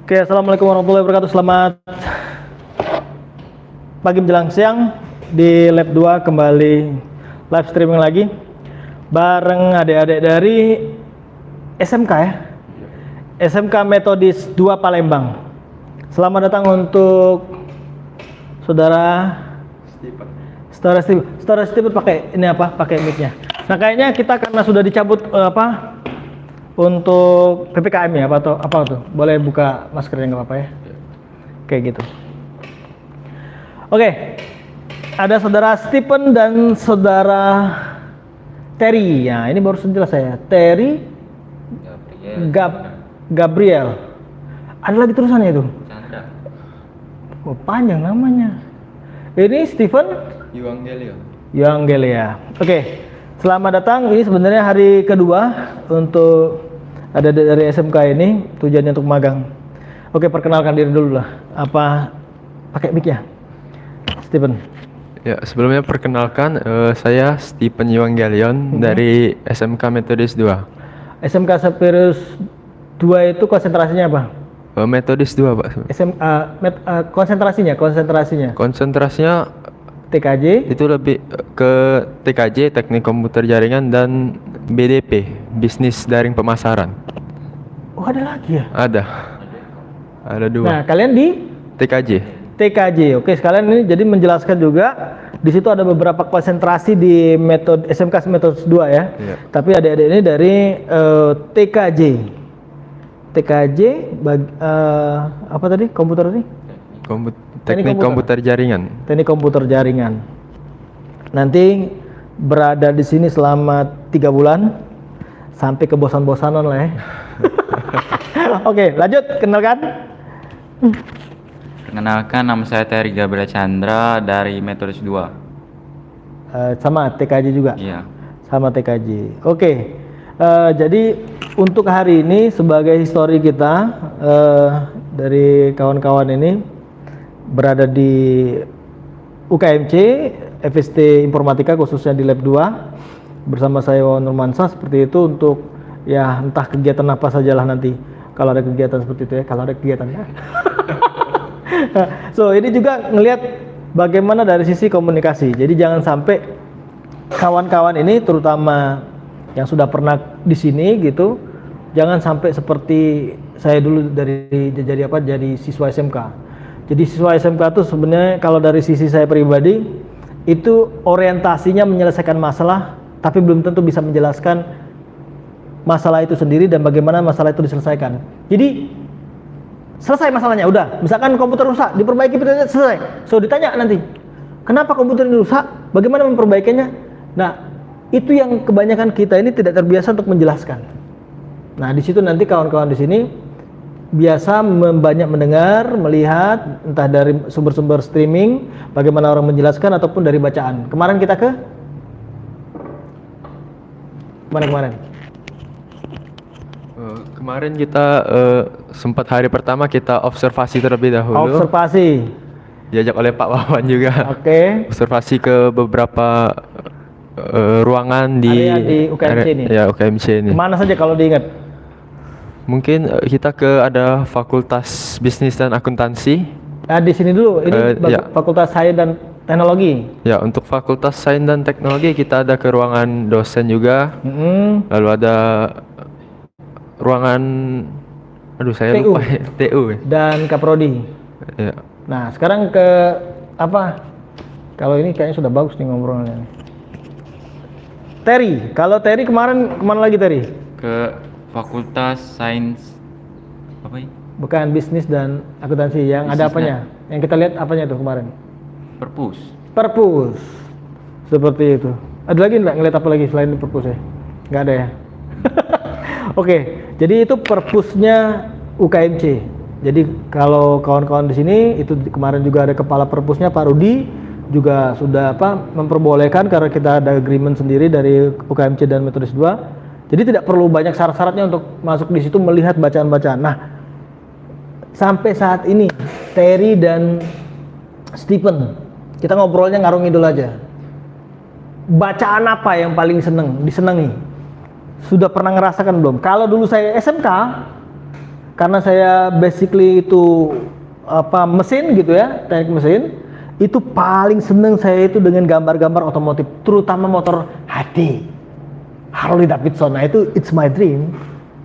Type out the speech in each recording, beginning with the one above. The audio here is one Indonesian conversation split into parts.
Oke, assalamualaikum warahmatullahi wabarakatuh. Selamat pagi menjelang siang di Lab 2 kembali live streaming lagi bareng adik-adik dari SMK ya. SMK Metodis 2 Palembang. Selamat datang untuk saudara Stephen pakai ini apa? Pakai mic-nya. Nah, kayaknya kita karena sudah dicabut untuk PPKM ya apa tuh? Boleh buka maskernya nggak apa-apa ya? Kayak gitu. Oke. Ada saudara Stephen dan saudara Terry. Ya, ini baru jelas saya. Terry Gabriel. Ada lagi tulisannya itu? Chandra. Oh, panjang namanya. Ini Stephen Yuangelia. Oke. Selamat datang. Ini sebenarnya hari kedua untuk ada dari SMK ini, tujuannya untuk magang. Oke, perkenalkan diri dulu lah. Apa pakai mic ya? Stephen. Ya, sebelumnya perkenalkan saya Stephen Yuanggelion dari SMK Metodis 2. SMK Metodis 2 itu konsentrasinya apa? Metodis 2, Pak. Konsentrasinya. Konsentrasinya TKJ. itu lebih ke TKJ, Teknik Komputer Jaringan, dan BDP, Bisnis Daring Pemasaran. Oh, ada lagi ya? Ada dua. Nah, kalian di TKJ. Oke, sekalian ini jadi menjelaskan juga di situ ada beberapa konsentrasi di metode SMK Metodis 2 ya. Iya. Tapi adik-adik ini dari TKJ. Apa tadi? Komputer tadi? Teknik Komputer Jaringan. Teknik Komputer Jaringan. Nanti berada di sini selama 3 bulan sampai kebosan-bosanan lah ya. Oke, lanjut, kenalkan. Perkenalkan, nama saya Terry Gabriel Chandra dari Metodis 2. Sama TKJ juga? Iya. Sama TKJ. Oke. Jadi untuk hari ini sebagai histori kita dari kawan-kawan ini berada di UKMC FST Informatika khususnya di Lab 2 bersama saya Wawan Nurmansyah seperti itu untuk ya entah kegiatan apa sajalah nanti kalau ada kegiatan seperti itu ya, kalau ada kegiatan ya. So ini juga ngelihat bagaimana dari sisi komunikasi. Jadi jangan sampai kawan-kawan ini terutama yang sudah pernah di sini gitu, jangan sampai seperti saya dulu jadi siswa SMK. Jadi siswa SMK itu sebenarnya kalau dari sisi saya pribadi itu orientasinya menyelesaikan masalah, tapi belum tentu bisa menjelaskan masalah itu sendiri dan bagaimana masalah itu diselesaikan. Jadi selesai masalahnya, udah. Misalkan komputer rusak, diperbaiki, selesai. So ditanya nanti, kenapa komputer ini rusak? Bagaimana memperbaikinya? Nah, itu yang kebanyakan kita ini tidak terbiasa untuk menjelaskan. Nah, di situ nanti kawan-kawan di sini biasa banyak mendengar, melihat entah dari sumber-sumber streaming bagaimana orang menjelaskan ataupun dari bacaan. Kemarin kita ke kemarin Kemarin kita sempat hari pertama kita observasi terlebih dahulu. Observasi. Diajak oleh Pak Wawan juga. Oke. Observasi ke beberapa ruangan di UKMC ini. Ya, UKMC ini. Kemana saja kalau diingat? Mungkin kita ke ada Fakultas Bisnis dan Akuntansi. Di sini dulu. Ini ya. Fakultas Sains dan Teknologi. Ya, untuk Fakultas Sains dan Teknologi kita ada ke ruangan dosen juga. Lalu ada ruangan saya TU. lupa ya, TU ya. Dan Kaprodi. Ya. Nah, sekarang ke apa? Kalau ini kayaknya sudah bagus nih ngobrolnya. Terry, kalau Terry kemana lagi Terry? Ke Fakultas Sains apa ini? Bukan bisnis dan akuntansi yang bisnis ada apanya? Yang kita lihat apanya tuh kemarin? Perpus. Seperti itu. Ada lagi nggak ngeliat apa lagi selain perpus ya? Nggak ada ya? Oke, jadi itu perpusnya UKMC. Jadi kalau kawan-kawan di sini itu kemarin juga ada kepala perpusnya Pak Rudi juga sudah memperbolehkan karena kita ada agreement sendiri dari UKMC dan Metodis 2. Jadi tidak perlu banyak syarat-syaratnya untuk masuk di situ melihat bacaan-bacaan. Nah, sampai saat ini Terry dan Stephen kita ngobrolnya ngarung ngidul aja. Bacaan apa yang paling disenangi? Sudah pernah ngerasakan belum? Kalau dulu saya SMK, karena saya basically itu mesin gitu ya, teknik mesin, itu paling seneng saya itu dengan gambar-gambar otomotif, terutama motor HD, Harley Davidson. Nah itu it's my dream,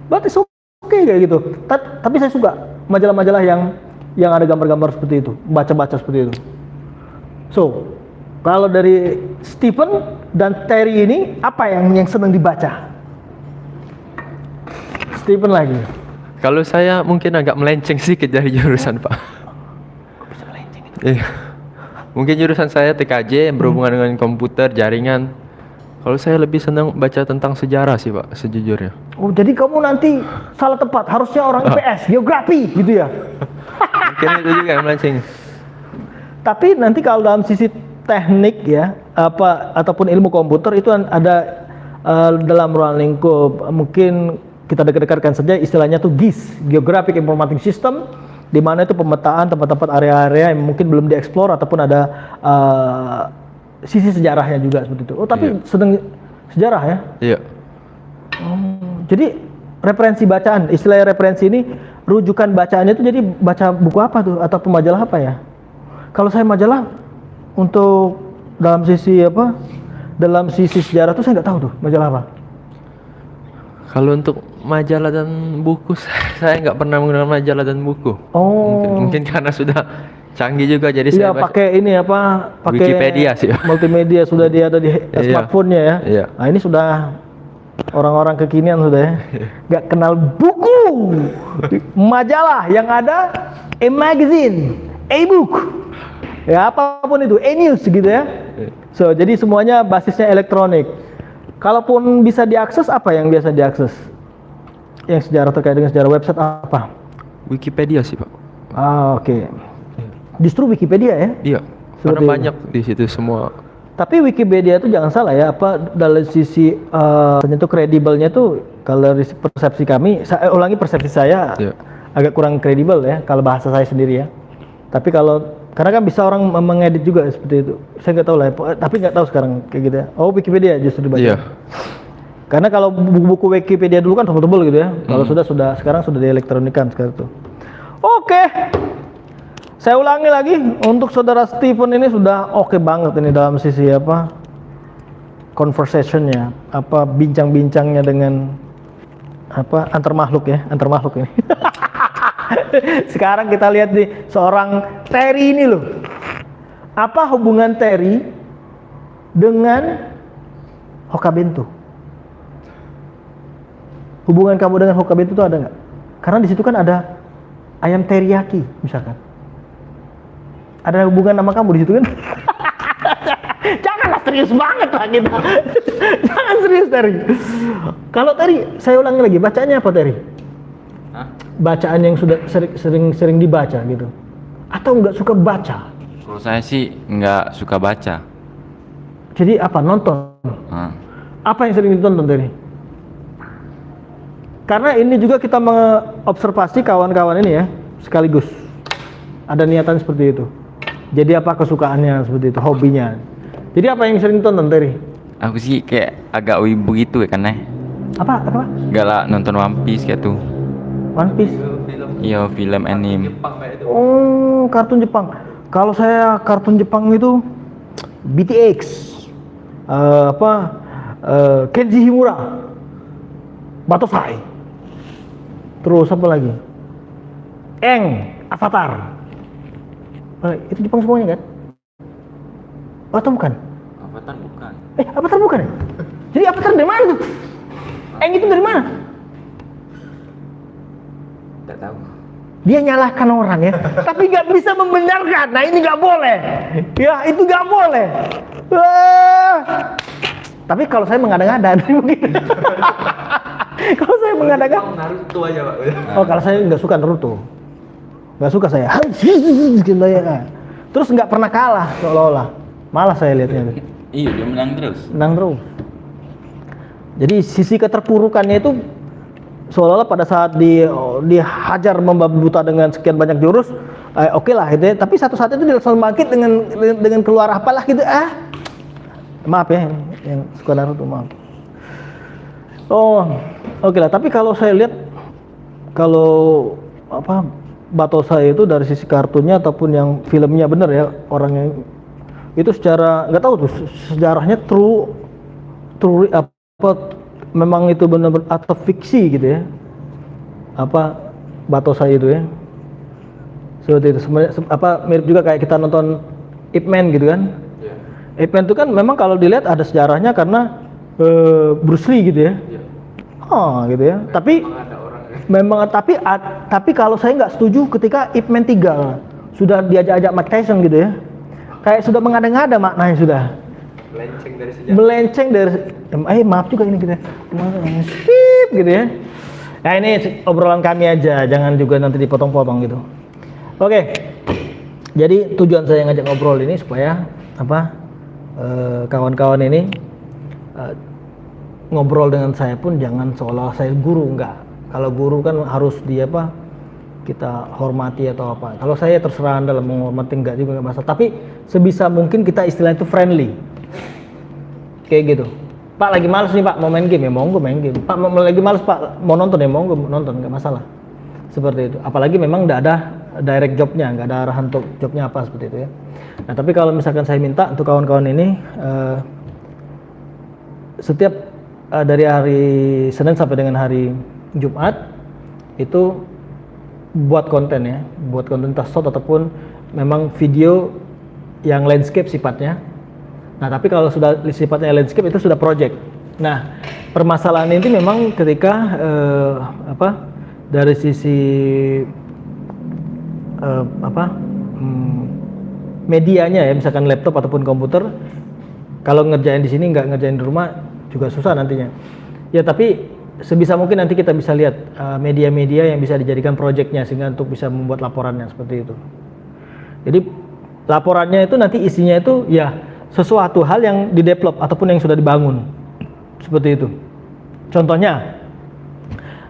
but it's okay kayak gitu. Tapi saya suka majalah-majalah yang ada gambar-gambar seperti itu, baca-baca seperti itu. So kalau dari Stephen dan Terry ini apa yang seneng dibaca? Stephen lagi. Kalau saya mungkin agak melenceng sedikit dari jurusan Pak. Kok bisa melenceng? Iya. Mungkin jurusan saya TKJ yang berhubungan dengan komputer, jaringan. Kalau saya lebih senang baca tentang sejarah sih Pak, sejujurnya. Oh jadi kamu nanti salah tempat, harusnya orang IPS, geografi gitu ya? Mungkin itu juga yang melenceng. Tapi nanti kalau dalam sisi teknik ya, ataupun ilmu komputer itu ada dalam ruang lingkup, mungkin kita dekat-dekatkan saja istilahnya tuh GIS, Geographic Information System, di mana itu pemetaan tempat-tempat area-area yang mungkin belum dieksplor ataupun ada sisi sejarahnya juga seperti itu. Oh tapi sedang sejarah ya? Iya. Jadi referensi bacaan, istilah referensi ini rujukan bacaannya itu jadi baca buku apa tuh atau majalah apa ya? Kalau saya majalah untuk dalam sisi sejarah tuh saya nggak tahu tuh majalah apa. Kalau untuk majalah dan buku, saya nggak pernah menggunakan majalah dan buku. Oh. Mungkin karena sudah canggih juga, jadi Iya saya baca pakai ini pakai Wikipedia sih. Multimedia sudah ada di smartphone-nya ya. Iya. Nah ini sudah orang-orang kekinian sudah ya. Nggak kenal buku, majalah yang ada e-magazine, e-book, ya apapun itu, e-news gitu ya. So jadi semuanya basisnya elektronik. Kalaupun bisa diakses, apa yang biasa diakses? Yang sejarah terkait dengan sejarah, website apa? Wikipedia sih Pak. Oke. Justru Wikipedia ya? Iya. Seperti Karena itu. banyak di situ semua. Tapi Wikipedia itu jangan salah ya, dari sisi ternyata kredibelnya tuh kalau dari persepsi kami, saya ulangi persepsi saya agak kurang kredibel ya kalau bahasa saya sendiri ya. Tapi karena kan bisa orang mengedit juga seperti itu. Saya nggak tahu lah, tapi nggak tahu sekarang kayak gitu ya. Oh Wikipedia justru dibaca. Iya. Karena kalau buku-buku Wikipedia dulu kan tebel-tebel gitu ya. Kalau sekarang sudah dielektronikan sekarang tuh. Oke. Saya ulangi lagi, untuk saudara Stephen ini sudah oke banget ini dalam sisi conversationnya, bincang-bincangnya dengan antar makhluk ini. Sekarang kita lihat nih seorang Terry ini loh. Apa hubungan Terry dengan Hokkabento? Hubungan kamu dengan Hokkabento itu ada nggak? Karena di situ kan ada ayam teriyaki misalkan. Ada hubungan sama kamu di situ kan? Janganlah serius banget lah kita. Jangan serius Terry. Kalau Terry, saya ulangi lagi, bacaannya apa Terry? Hah? Bacaan yang sudah sering dibaca gitu. Atau nggak suka baca? Kalau saya sih nggak suka baca. Jadi apa? Nonton? Apa yang sering ditonton Terry? Karena ini juga kita mengobservasi kawan-kawan ini ya, sekaligus ada niatan seperti itu. Jadi apa kesukaannya seperti itu, hobinya. Jadi apa yang sering ditonton Terry? Aku sih kayak agak wibu gitu kan Apa? Gak lah nonton One Piece kayak tuh. One Piece? Iya film anime. Oh, kartun Jepang. Kalau saya kartun Jepang itu BTX, Kenji Himura, Batosai. Terus apa lagi? Avatar. Itu Jepang semuanya kan? Atau bukan? Avatar bukan. Avatar bukan ya? Jadi Avatar dari mana tuh? Itu dari mana? Tidak tahu. Dia nyalahkan orang ya, tapi nggak bisa membenarkan. Nah ini nggak boleh. Ya itu nggak boleh. Tapi kalau saya mengada-ngada, mungkin. Kalau saya mengada-ngada. Naruto aja Pak. Oh kalau saya nggak suka Naruto. Nggak suka saya. Terus nggak pernah kalah seolah-olah. Malah saya lihatnya. Iya dia menang terus. Menang terus. Jadi sisi keterpurukannya itu seolah-olah pada saat dihajar membabi buta dengan sekian banyak jurus, oke lah gitu ya. Tapi satu saat itu dia langsung bangkit dengan keluar apalah gitu. Maaf ya yang suka Naruto, maaf. Oh, oke lah. Tapi kalau saya lihat kalau apa Batosa itu dari sisi kartunnya ataupun yang filmnya bener ya, orang yang itu secara nggak tahu tuh sejarahnya true apa memang itu benar-benar atau fiksi gitu ya, apa Batosa itu ya, seperti itu. Apa mirip juga kayak kita nonton Ip Man gitu kan. Ip Man itu kan memang kalau dilihat ada sejarahnya karena Bruce Lee gitu ya. Gitu ya. Tapi memang tapi kalau saya nggak setuju ketika Ip Man 3 sudah diajak-ajak Mike Tyson gitu ya. Kayak sudah mengada-ngada maknanya sudah. Melenceng dari maaf juga ini kita. Skip gitu ya. Nah ini obrolan kami aja, jangan juga nanti dipotong-potong gitu. Oke. Jadi tujuan saya ngajak ngobrol ini supaya kawan-kawan ini ngobrol dengan saya pun jangan seolah saya guru, enggak. Kalau guru kan harus kita hormati atau apa. Kalau saya terserah Anda dalam menghormati, enggak juga enggak masalah. Tapi sebisa mungkin kita istilah itu friendly. Kayak gitu. Pak lagi males nih Pak, mau main game ya monggo main game. Pak lagi males Pak, mau nonton ya monggo nonton, enggak masalah. Seperti itu. Apalagi memang enggak ada direct jobnya, enggak ada arahan untuk jobnya apa seperti itu ya. Nah tapi kalau misalkan saya minta untuk kawan-kawan ini setiap dari hari Senin sampai dengan hari Jumat itu buat konten ya, buat konten short ataupun memang video yang landscape sifatnya. Nah tapi kalau sudah sifatnya landscape itu sudah project. Nah permasalahan ini memang ketika dari sisi medianya ya, misalkan laptop ataupun komputer, kalau ngerjain di sini nggak ngerjain di rumah juga susah nantinya. Ya tapi sebisa mungkin nanti kita bisa lihat media-media yang bisa dijadikan projectnya sehingga untuk bisa membuat laporannya seperti itu. Jadi laporannya itu nanti isinya itu ya sesuatu hal yang di-develop ataupun yang sudah dibangun seperti itu. Contohnya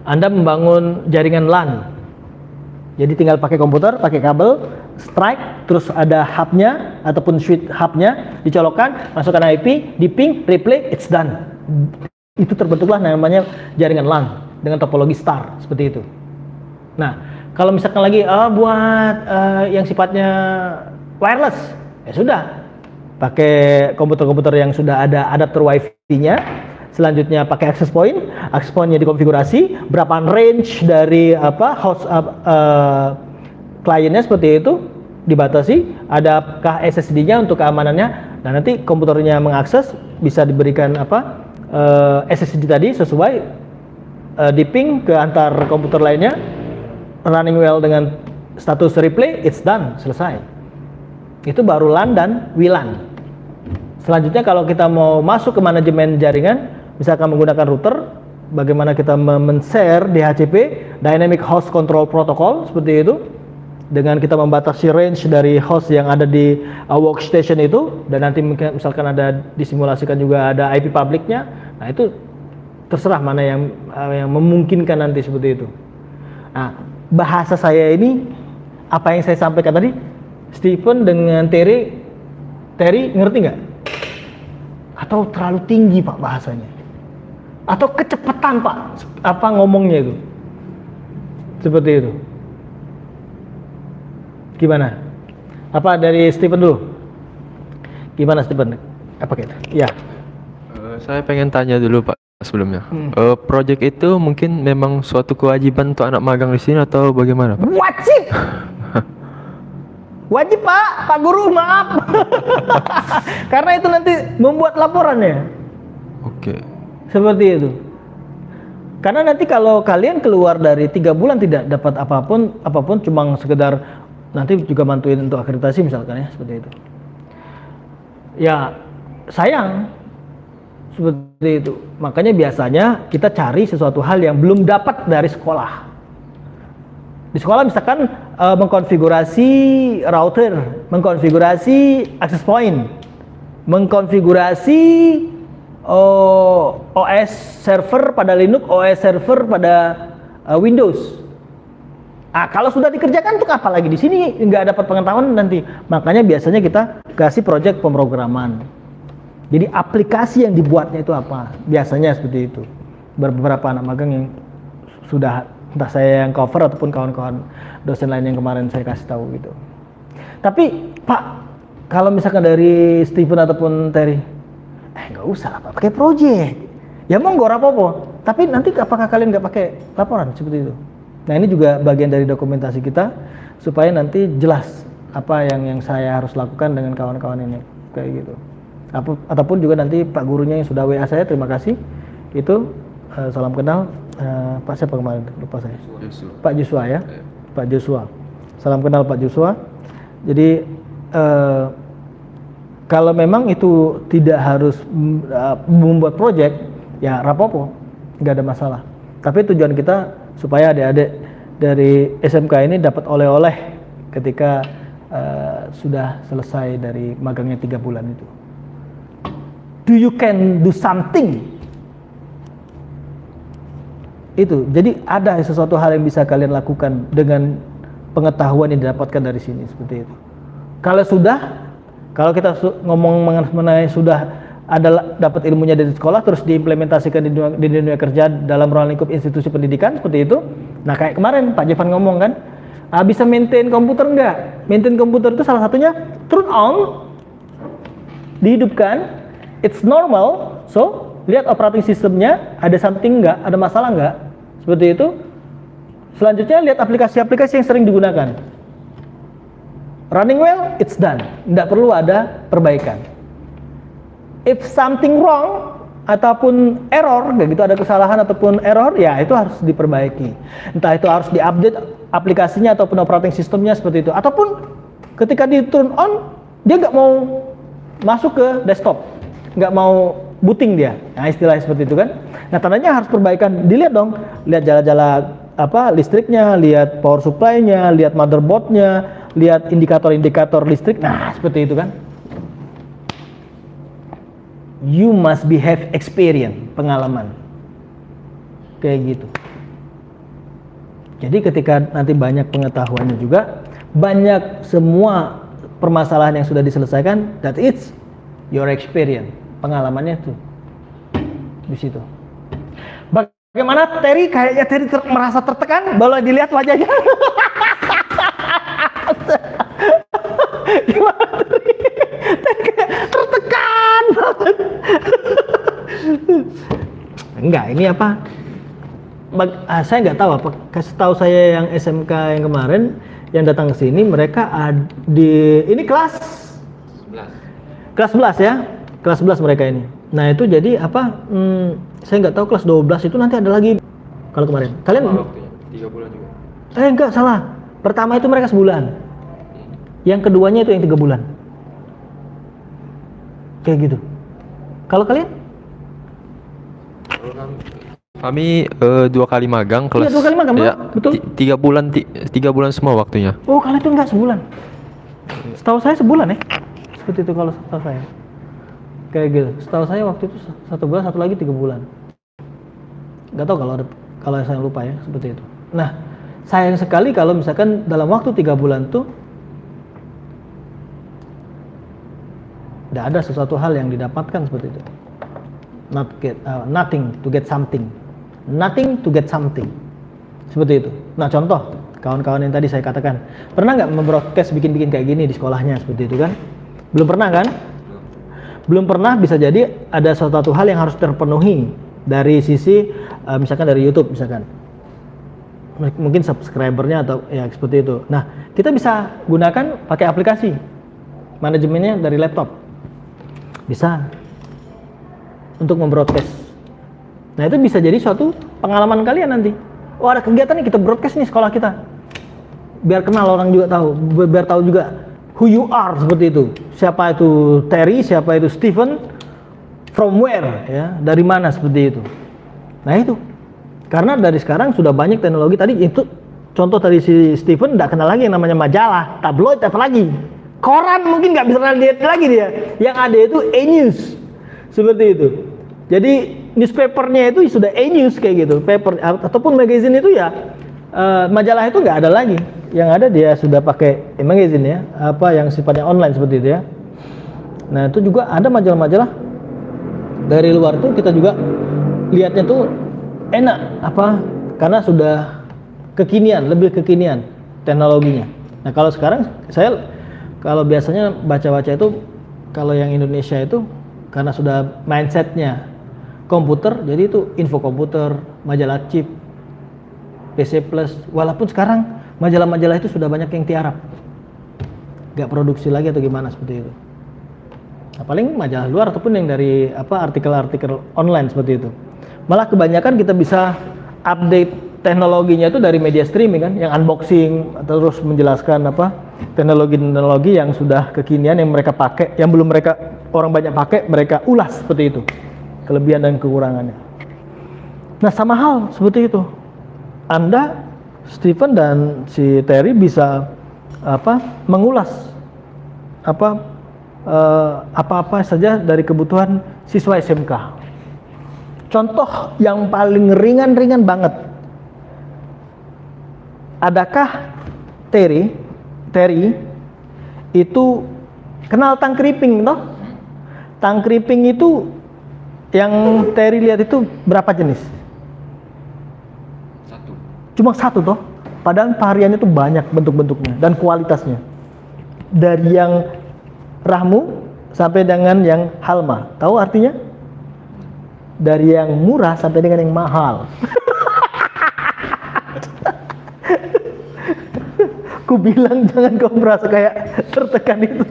Anda membangun jaringan LAN, jadi tinggal pakai komputer, pakai kabel, strike, terus ada hubnya ataupun switch hubnya dicolokkan, masukkan IP, di ping, replay, it's done. Itu terbentuklah namanya jaringan LAN dengan topologi star seperti itu. Nah, kalau misalkan lagi buat yang sifatnya wireless, ya sudah pakai komputer-komputer yang sudah ada adapter WiFi-nya. Selanjutnya pakai access point-nya dikonfigurasi, berapa range dari host kliennya seperti itu dibatasi, adakah SSD-nya untuk keamanannya. Nah, nanti komputernya mengakses bisa diberikan SSD tadi sesuai di ping ke antar komputer lainnya, running well dengan status replay, it's done, selesai. Itu baru LAN dan WLAN. Selanjutnya kalau kita mau masuk ke manajemen jaringan, misalkan menggunakan router, bagaimana kita men-share DHCP, Dynamic Host Control Protocol seperti itu, dengan kita membatasi range dari host yang ada di workstation itu, dan nanti misalkan ada disimulasikan juga ada IP publiknya. Nah itu terserah mana yang memungkinkan nanti seperti itu. Nah bahasa saya ini apa yang saya sampaikan tadi, Stephen dengan Terry ngerti nggak? Atau terlalu tinggi Pak bahasanya? Atau kecepatan Pak ngomongnya itu? Seperti itu. Gimana? Apa dari Stephen dulu? Gimana Stephen? Apa gitu? Ya. Saya pengen tanya dulu Pak sebelumnya. Project itu mungkin memang suatu kewajiban untuk anak magang di sini atau bagaimana Pak? Wajib. Wajib Pak Guru maaf. Karena itu nanti membuat laporannya. Oke. Seperti itu. Karena nanti kalau kalian keluar dari 3 bulan tidak dapat apapun cuma sekedar nanti juga bantuin untuk akreditasi misalkan ya, seperti itu. Ya sayang seperti itu. Makanya biasanya kita cari sesuatu hal yang belum dapat dari sekolah. Di sekolah misalkan mengkonfigurasi router, mengkonfigurasi access point, mengkonfigurasi OS server pada Linux, OS server pada Windows. Kalau sudah dikerjakan untuk apa lagi di sini nggak dapat pengetahuan nanti. Makanya biasanya kita kasih project pemrograman. Jadi aplikasi yang dibuatnya itu apa? Biasanya seperti itu. Beberapa anak magang yang sudah entah saya yang cover ataupun kawan-kawan dosen lain yang kemarin saya kasih tahu gitu. Tapi Pak, kalau misalkan dari Stephen ataupun Terry, nggak usah lah Pak, pakai project. Ya monggo rapopo. Tapi nanti apakah kalian nggak pakai laporan seperti itu? Nah ini juga bagian dari dokumentasi kita supaya nanti jelas apa yang saya harus lakukan dengan kawan-kawan ini kayak gitu. Ataupun juga nanti Pak gurunya yang sudah WA saya, terima kasih. Itu salam kenal. Pak siapa kemarin? Lupa saya. Pak Joshua ya. Pak Joshua. Salam kenal Pak Joshua. Jadi kalau memang itu tidak harus membuat project, ya rapopo, nggak ada masalah. Tapi tujuan kita supaya adik-adik dari SMK ini dapat oleh-oleh ketika sudah selesai dari magangnya 3 bulan itu. Do you can do something? Itu, jadi ada sesuatu hal yang bisa kalian lakukan dengan pengetahuan yang didapatkan dari sini seperti itu. Kalau kita ngomong mengenai sudah ada dapat ilmunya dari sekolah terus diimplementasikan di dunia kerja dalam ruang lingkup institusi pendidikan seperti itu. Nah kayak kemarin Pak Jevan ngomong kan, bisa maintain komputer enggak? Maintain komputer itu salah satunya turn on, dihidupkan, it's normal, so lihat operating sistemnya ada something enggak, ada masalah enggak, seperti itu. Selanjutnya lihat aplikasi-aplikasi yang sering digunakan. Running well, it's done. Tidak perlu ada perbaikan. If something wrong ataupun error, kayak gitu ada kesalahan ataupun error, ya itu harus diperbaiki. Entah itu harus diupdate aplikasinya ataupun operating sistemnya seperti itu. Ataupun ketika di turn on, dia nggak mau masuk ke desktop, nggak mau booting dia. Nah istilahnya seperti itu kan. Nah tandanya harus perbaikan. Dilihat dong, lihat jala-jala listriknya, lihat power supply-nya, lihat motherboard-nya, lihat indikator-indikator listrik. Nah seperti itu kan. You must be have experience, pengalaman kayak gitu. Jadi ketika nanti banyak pengetahuannya juga, banyak semua permasalahan yang sudah diselesaikan, that it's your experience, pengalamannya tuh di situ. Bagaimana Terry? Kayaknya Terry merasa tertekan, boleh dilihat wajahnya. Gimana Terry? Terry kayak tertekan banget. Enggak, ini apa? Saya nggak tahu apa. Kasih tahu saya yang SMK yang kemarin yang datang ke sini, mereka ini kelas 11. Kelas 11 ya. Kelas 11 mereka ini. Nah, itu jadi apa? Saya nggak tahu kelas 12 itu nanti ada lagi. Kalau kemarin. Kalian 3 bulan juga. Enggak, salah. Pertama itu mereka sebulan. Yang keduanya itu yang 3 bulan. Kayak gitu. Kalau kalian? Kami 2 kali magang kelas. Iya, 2 kali magang, ya, betul. 3 bulan semua waktunya. Oh, kalian itu enggak sebulan. Setahu saya sebulan ya. Seperti itu kalau setahu saya. Kayak gitu. Setahu saya waktu itu 1 bulan, satu lagi 3 bulan. Enggak tahu kalau saya lupa ya, seperti itu. Nah, sayang sekali kalau misalkan dalam waktu 3 bulan tuh tidak ada sesuatu hal yang didapatkan seperti itu. Nothing to get something. Nothing to get something. Seperti itu. Nah, contoh kawan-kawan yang tadi saya katakan, pernah nggak membroadcast bikin-bikin kayak gini di sekolahnya seperti itu kan? Belum pernah kan? Belum pernah, bisa jadi ada suatu hal yang harus terpenuhi dari sisi misalkan dari YouTube misalkan. Mungkin subscribernya atau ya seperti itu. Nah, kita bisa gunakan pakai aplikasi. Manajemennya dari laptop. Bisa untuk membroadcast. Nah itu bisa jadi suatu pengalaman kalian nanti. Oh ada kegiatan nih, kita broadcast nih sekolah kita. Biar kenal orang juga tahu, biar tahu juga who you are seperti itu. Siapa itu Terry, siapa itu Stephen, from where ya, dari mana seperti itu. Nah itu. Karena dari sekarang sudah banyak teknologi tadi itu. Contoh tadi si Stephen tidak kenal lagi yang namanya majalah, tabloid apa lagi. Koran mungkin nggak bisa lihat lagi dia. Yang ada itu e-news. Seperti itu. Jadi newspapernya itu sudah e-news kayak gitu. Paper ataupun magazine itu ya majalah itu nggak ada lagi. Yang ada dia sudah pakai magazine ya. Apa yang sifatnya online seperti itu ya. Nah itu juga ada majalah-majalah dari luar tuh kita juga lihatnya tuh enak apa? Karena sudah kekinian, lebih kekinian teknologinya. Nah kalau sekarang saya kalau biasanya baca-baca itu kalau yang Indonesia itu karena sudah mindsetnya komputer, jadi itu info komputer, majalah chip, PC Plus. Walaupun sekarang majalah-majalah itu sudah banyak yang tiarap, nggak produksi lagi atau gimana seperti itu. Nah, paling majalah luar ataupun yang dari artikel-artikel online seperti itu. Malah kebanyakan kita bisa update teknologinya itu dari media streaming kan, yang unboxing terus menjelaskan teknologi-teknologi yang sudah kekinian yang mereka pakai, yang belum orang banyak pakai, mereka ulas seperti itu, kelebihan dan kekurangannya. Nah sama hal seperti itu, Anda, Stephen dan si Terry bisa mengulas apa-apa saja dari kebutuhan siswa SMK. Contoh yang paling ringan-ringan banget. Adakah Terry itu kenal tangkriping toh? Tangkriping itu yang Terry lihat itu berapa jenis? Satu. Cuma satu toh? Padahal variannya itu banyak bentuk-bentuknya dan kualitasnya. Dari yang rahmu sampai dengan yang halma. Tahu artinya? Dari yang murah sampai dengan yang mahal. Ku bilang jangan kau merasa kayak tertekan itu.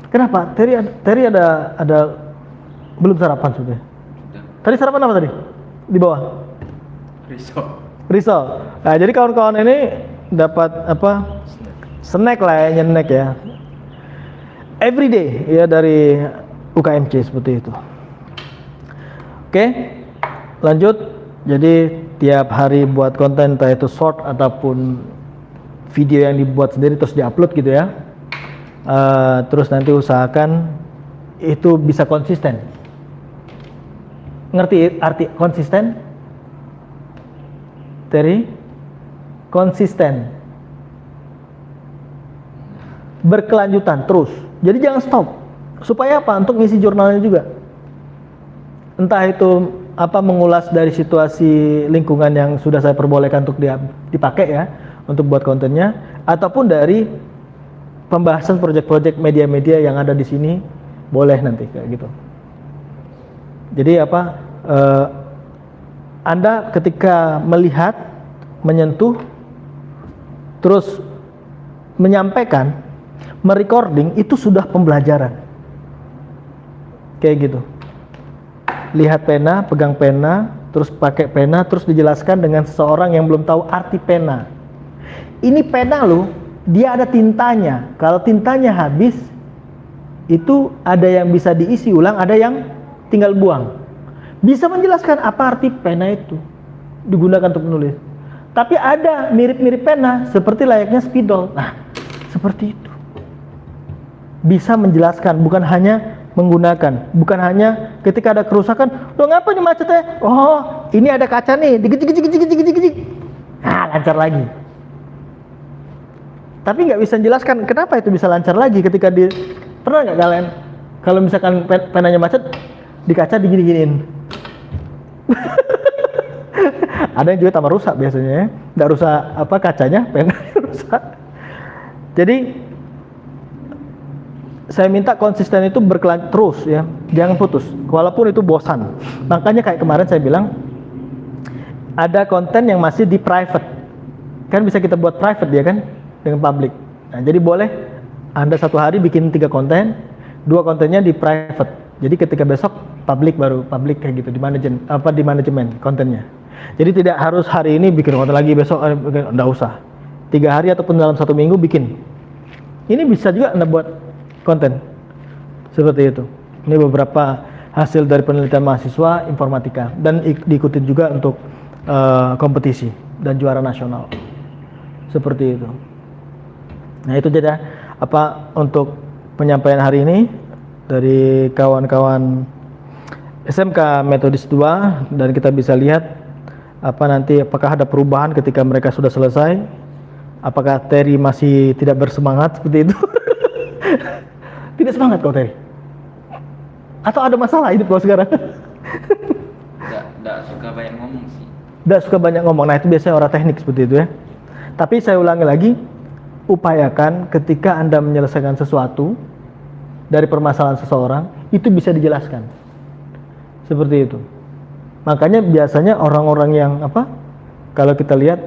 Kenapa? Terry ada belum sarapan sudah. Tadi sarapan apa tadi? Di bawah. Risol. Nah, jadi kawan-kawan ini dapat snack lah ya, nyenek ya. Everyday ya dari UKMC seperti itu. Oke, lanjut. Jadi tiap hari buat konten, entah itu short ataupun video yang dibuat sendiri terus diupload gitu ya. Terus nanti usahakan itu bisa konsisten. Ngerti arti konsisten? Terry? Konsisten. Berkelanjutan terus. Jadi jangan stop. Supaya apa? Untuk ngisi jurnalnya juga. Entah itu mengulas dari situasi lingkungan yang sudah saya perbolehkan untuk dipakai ya, untuk buat kontennya, ataupun dari pembahasan proyek-proyek media-media yang ada di sini, boleh nanti kayak gitu. Jadi Anda ketika melihat, menyentuh, terus menyampaikan, merecording, itu sudah pembelajaran. Kayak gitu. Lihat pena, pegang pena, terus pakai pena, terus dijelaskan dengan seseorang yang belum tahu arti pena. Ini pena loh, dia ada tintanya. Kalau tintanya habis, itu ada yang bisa diisi ulang, ada yang tinggal buang. Bisa menjelaskan apa arti pena itu digunakan untuk menulis. Tapi ada mirip-mirip pena, seperti layaknya spidol. Nah, seperti itu. Bisa menjelaskan, bukan hanya menggunakan, bukan hanya ketika ada kerusakan, lo ngapa nih macetnya? Oh, ini ada kaca nih, digijik. Nah, lancar lagi. Tapi nggak bisa menjelaskan kenapa itu bisa lancar lagi ketika pernah nggak kalian kalau misalkan penanya macet di kaca digini-giniin? Ada yang juga tambah rusak biasanya ya, nggak rusak kacanya, penanya rusak. Jadi saya minta konsisten itu berkelanjut terus ya, jangan putus, walaupun itu bosan. Makanya kayak kemarin saya bilang, ada konten yang masih di private, kan bisa kita buat private ya kan, dengan public. Nah, jadi boleh Anda satu hari bikin 3 konten, 2 kontennya di private. Jadi ketika besok public baru public kayak gitu, di manajemen kontennya. Jadi tidak harus hari ini bikin konten lagi, besok enggak usah. 3 hari ataupun dalam 1 minggu bikin. Ini bisa juga Anda buat konten seperti itu. Ini beberapa hasil dari penelitian mahasiswa informatika dan diikuti juga untuk kompetisi dan juara nasional seperti itu. Nah itu jadi untuk penyampaian hari ini dari kawan-kawan SMK Metodis 2, dan kita bisa lihat nanti apakah ada perubahan ketika mereka sudah selesai. Apakah Terry masih tidak bersemangat seperti itu? Tidak semangat kau Terry? Atau ada masalah hidup kau sekarang? Nggak suka banyak ngomong sih. Nggak suka banyak ngomong. Nah itu biasanya orang teknik seperti itu ya. Tapi saya ulangi lagi, upayakan ketika Anda menyelesaikan sesuatu dari permasalahan seseorang, itu bisa dijelaskan. Seperti itu. Makanya biasanya orang-orang yang kalau kita lihat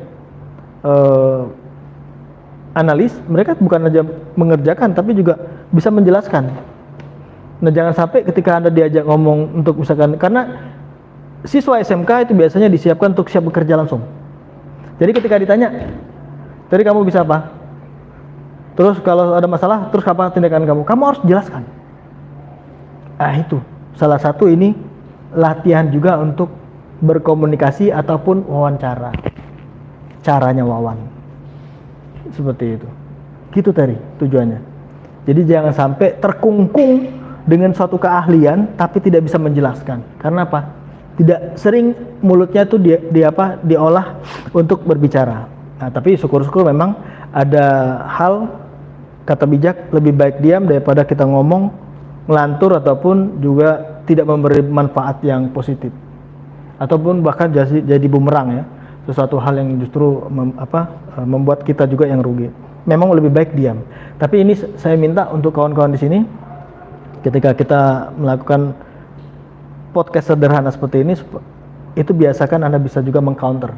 analis, mereka bukan aja mengerjakan tapi juga bisa menjelaskan. Nah jangan sampai ketika Anda diajak ngomong untuk misalkan, karena siswa SMK itu biasanya disiapkan untuk siap bekerja langsung. Jadi ketika ditanya, tadi kamu bisa apa? Terus kalau ada masalah, terus apa tindakan kamu? Kamu harus jelaskan. Itu salah satu ini latihan juga untuk berkomunikasi ataupun wawancara. Caranya Wawan. Seperti itu. Gitu Terry tujuannya. Jadi jangan sampai terkungkung dengan suatu keahlian tapi tidak bisa menjelaskan. Karena apa? Tidak sering mulutnya tuh diolah untuk berbicara. Nah, tapi syukur-syukur memang ada hal kata bijak lebih baik diam daripada kita ngomong ngelantur ataupun juga tidak memberi manfaat yang positif. Ataupun bahkan jadi bumerang ya. Sesuatu hal yang justru membuat kita juga yang rugi. Memang lebih baik diam. Tapi ini saya minta untuk kawan-kawan di sini ketika kita melakukan podcast sederhana seperti ini, itu biasakan Anda bisa juga mengcounter.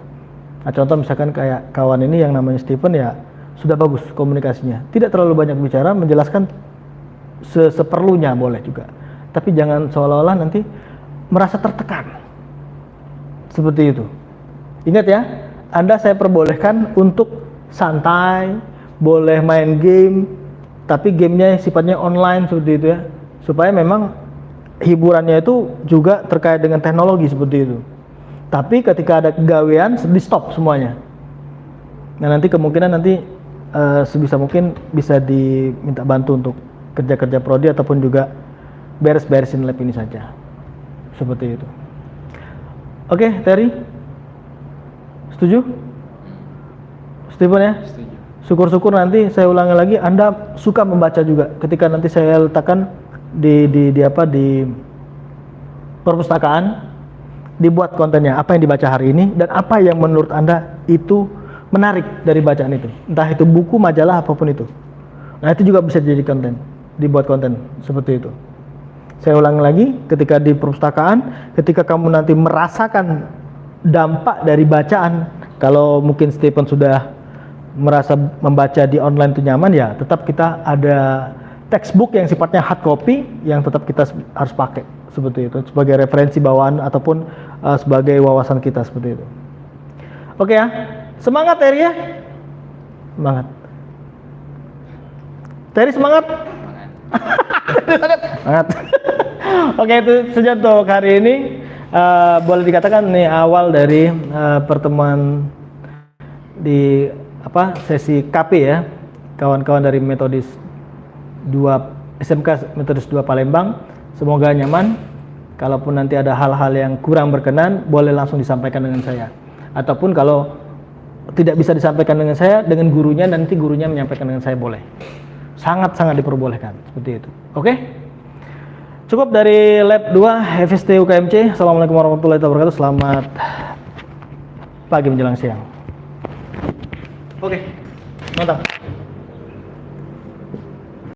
Nah, contoh misalkan kayak kawan ini yang namanya Stephen ya sudah bagus komunikasinya, tidak terlalu banyak bicara, menjelaskan seperlunya boleh juga, tapi jangan seolah-olah nanti merasa tertekan seperti itu. Ingat ya, Anda saya perbolehkan untuk santai, boleh main game, tapi gamenya sifatnya online seperti itu ya, supaya memang hiburannya itu juga terkait dengan teknologi seperti itu. Tapi ketika ada kegawean di stop semuanya. Nah nanti kemungkinan sebisa mungkin bisa diminta bantu untuk kerja-kerja prodi ataupun juga beres-beresin lab ini saja. Seperti itu. Oke, Terry? Setuju? Stephen ya? Setuju. Syukur-syukur nanti saya ulangi lagi Anda suka membaca juga. Ketika nanti saya letakkan di perpustakaan, dibuat kontennya apa yang dibaca hari ini dan apa yang menurut Anda itu menarik dari bacaan itu, entah itu buku, majalah, apapun itu. Nah itu juga bisa jadi konten, dibuat konten seperti itu. Saya ulangi lagi, ketika di perpustakaan, ketika kamu nanti merasakan dampak dari bacaan, kalau mungkin Stephen sudah merasa membaca di online itu nyaman, ya tetap kita ada textbook yang sifatnya hard copy yang tetap kita harus pakai seperti itu sebagai referensi bawaan ataupun sebagai wawasan kita seperti itu. Oke ya, semangat Terry ya, semangat. Terry semangat. Semangat. Oke, itu saja untuk hari ini. Boleh dikatakan nih awal dari pertemuan di sesi KP ya, kawan-kawan dari Metodis 2 SMK Metodis 2 Palembang. Semoga nyaman. Kalaupun nanti ada hal-hal yang kurang berkenan, boleh langsung disampaikan dengan saya. Ataupun kalau tidak bisa disampaikan dengan saya, dengan gurunya, nanti gurunya menyampaikan dengan saya, boleh. Sangat-sangat diperbolehkan seperti itu. Oke? Cukup dari Lab 2 FST UKMC. Assalamualaikum warahmatullahi wabarakatuh. Selamat pagi menjelang siang. Oke, mantap.